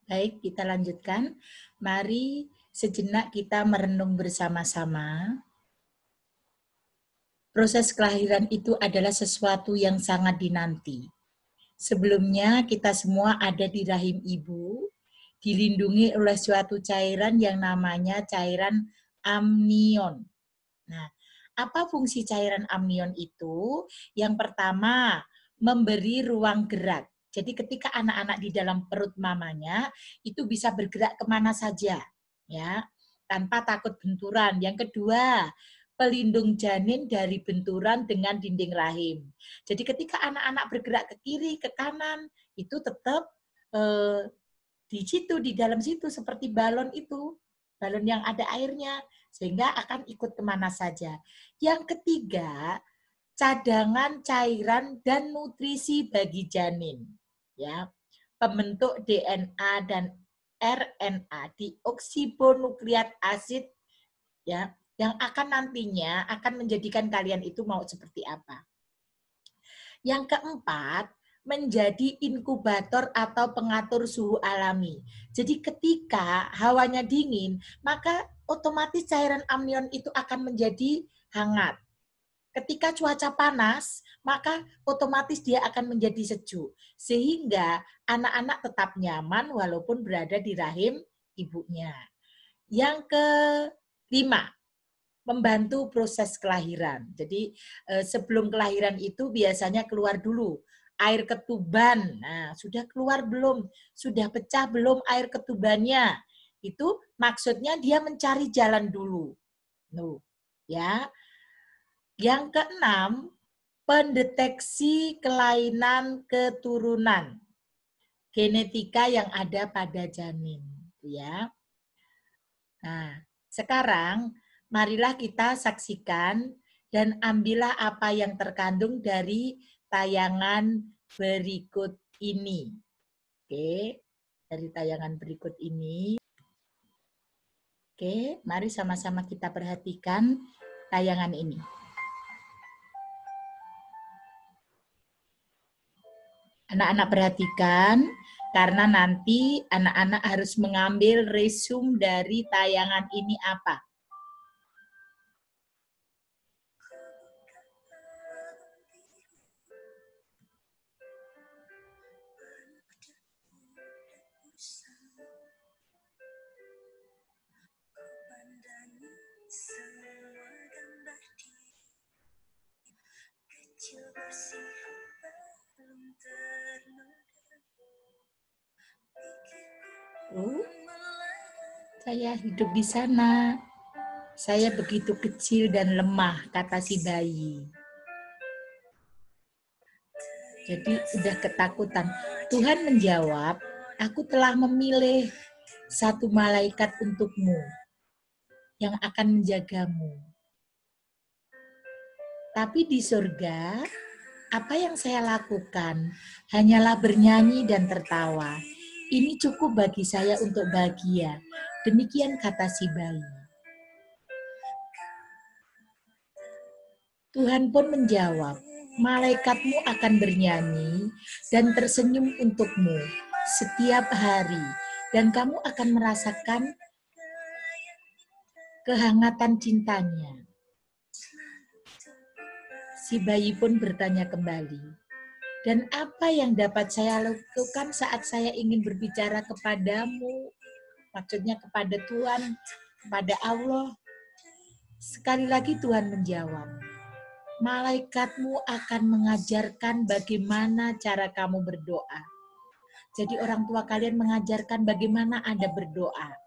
Baik, kita lanjutkan. Mari sejenak kita merenung bersama-sama. Proses kelahiran itu adalah sesuatu yang sangat dinanti. Sebelumnya kita semua ada di rahim ibu, dilindungi oleh suatu cairan yang namanya cairan amnion. Nah, apa fungsi cairan amnion itu? Yang pertama, memberi ruang gerak. Jadi ketika anak-anak di dalam perut mamanya, itu bisa bergerak kemana saja, ya, tanpa takut benturan. Yang kedua, pelindung janin dari benturan dengan dinding rahim. Jadi ketika anak-anak bergerak ke kiri, ke kanan, itu tetap di situ, di dalam situ, seperti balon itu, balon yang ada airnya, sehingga akan ikut kemana saja. Yang ketiga, cadangan cairan dan nutrisi bagi janin. Ya, pembentuk DNA dan RNA deoksibonukleat asid, ya, yang akan nantinya akan menjadikan kalian itu mau seperti apa. Yang keempat, menjadi inkubator atau pengatur suhu alami. Jadi ketika hawanya dingin, maka otomatis cairan amnion itu akan menjadi hangat. Ketika cuaca panas, maka otomatis dia akan menjadi sejuk. Sehingga anak-anak tetap nyaman walaupun berada di rahim ibunya. Yang kelima, membantu proses kelahiran. Jadi sebelum kelahiran itu biasanya keluar dulu air ketuban. Nah, sudah keluar belum? Sudah pecah belum air ketubannya? Itu maksudnya dia mencari jalan dulu. Nuh, ya. Yang keenam, pendeteksi kelainan keturunan. Genetika yang ada pada janin, ya. Nah, sekarang marilah kita saksikan dan ambillah apa yang terkandung dari tayangan berikut ini. Oke, dari tayangan berikut ini. Oke, mari sama-sama kita perhatikan tayangan ini. Anak-anak perhatikan, karena nanti anak-anak harus mengambil resume dari tayangan ini apa. Saya hidup di sana. Saya begitu kecil dan lemah, kata si bayi. Jadi udah ketakutan. Tuhan menjawab, aku telah memilih satu malaikat untukmu yang akan menjagamu. Tapi di surga, apa yang saya lakukan hanyalah bernyanyi dan tertawa. Ini cukup bagi saya untuk bahagia. Demikian kata si bayi. Tuhan pun menjawab, malaikatmu akan bernyanyi dan tersenyum untukmu setiap hari, dan kamu akan merasakan kehangatan cintanya. Si bayi pun bertanya kembali, dan apa yang dapat saya lakukan saat saya ingin berbicara kepadamu? Maksudnya kepada Tuhan, kepada Allah. Sekali lagi Tuhan menjawab, malaikatmu akan mengajarkan bagaimana cara kamu berdoa. Jadi orang tua kalian mengajarkan bagaimana Anda berdoa.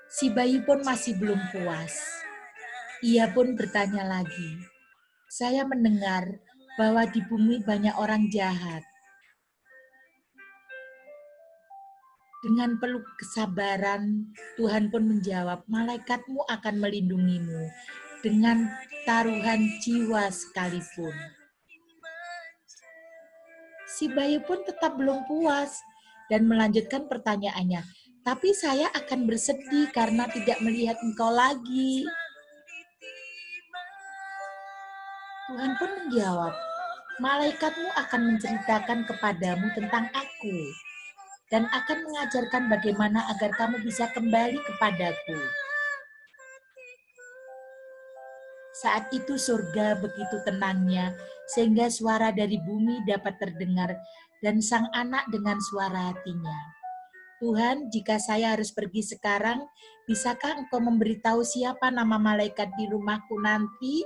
Si bayi pun masih belum puas. Ia pun bertanya lagi, saya mendengar bahwa di bumi banyak orang jahat. Dengan penuh kesabaran, Tuhan pun menjawab, malaikatmu akan melindungimu dengan taruhan jiwa sekalipun. Si bayi pun tetap belum puas dan melanjutkan pertanyaannya. Tapi saya akan bersedih karena tidak melihat engkau lagi. Tuhan pun menjawab, malaikatmu akan menceritakan kepadamu tentang aku. dan akan mengajarkan bagaimana agar kamu bisa kembali kepadaku. Saat itu surga begitu tenangnya, sehingga suara dari bumi dapat terdengar, dan sang anak dengan suara hatinya. Tuhan, jika saya harus pergi sekarang, bisakah Engkau memberitahu siapa nama malaikat di rumahku nanti?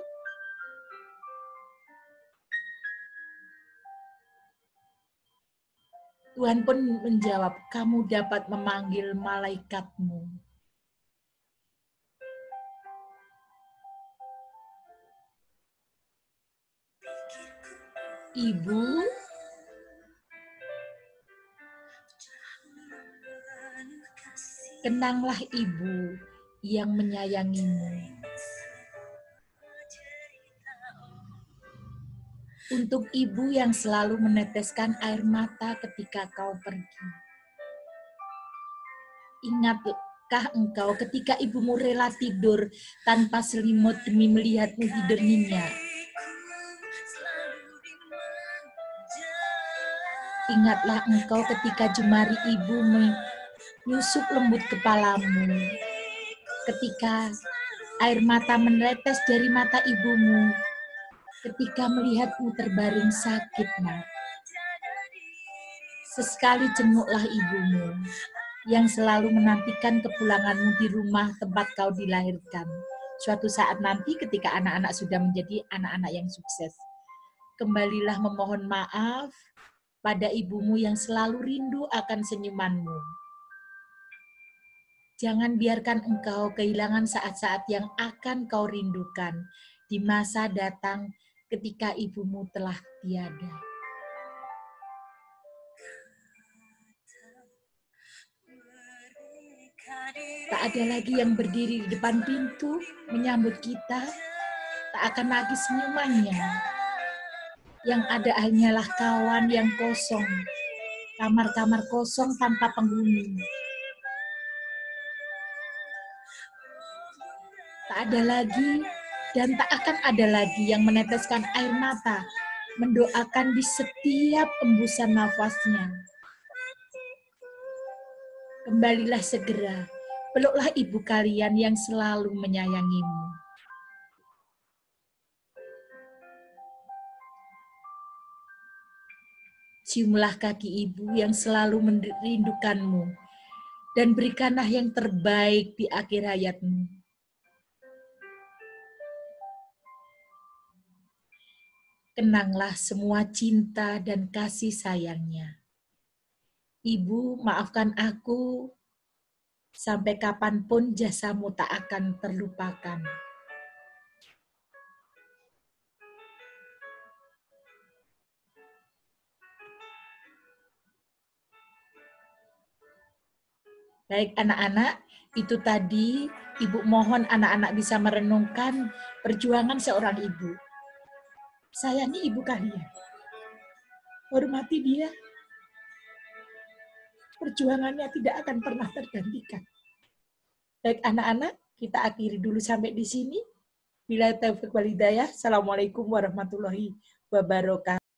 Tuhan pun menjawab, kamu dapat memanggil malaikatmu. Ibu, kenanglah ibu yang menyayangimu. Untuk ibu yang selalu meneteskan air mata ketika kau pergi. Ingatkah engkau ketika ibumu rela tidur tanpa selimut demi melihatmu tidur nyenyak? Ingatlah engkau ketika jemari ibu menyusup lembut kepalamu, ketika air mata menetes dari mata ibumu, ketika melihatmu terbaring sakit, nak. Sesekali jenguklah ibumu yang selalu menantikan kepulanganmu di rumah tempat kau dilahirkan. Suatu saat nanti ketika anak-anak sudah menjadi anak-anak yang sukses. Kembalilah memohon maaf pada ibumu yang selalu rindu akan senyumanmu. Jangan biarkan engkau kehilangan saat-saat yang akan kau rindukan di masa datang ketika ibumu telah tiada. Tak ada lagi yang berdiri di depan pintu menyambut kita, tak akan lagi senyumannya. Yang ada hanyalah kawan yang kosong, kamar-kamar kosong tanpa penghuni. Tak ada lagi dan tak akan ada lagi yang meneteskan air mata, mendoakan di setiap embusan nafasnya. Kembalilah segera, peluklah ibu kalian yang selalu menyayangimu. Ciumlah kaki ibu yang selalu merindukanmu, dan berikanlah yang terbaik di akhir hayatmu. Kenanglah semua cinta dan kasih sayangnya. Ibu, maafkan aku, sampai kapanpun jasamu tak akan terlupakan. Baik anak-anak, itu tadi Ibu mohon anak-anak bisa merenungkan perjuangan seorang ibu. Sayangi ibu kalian. Hormati dia. Perjuangannya tidak akan pernah tergantikan. Baik anak-anak, kita akhiri dulu sampai di sini. Bila taufiq wal hidayah. Assalamualaikum warahmatullahi wabarakatuh.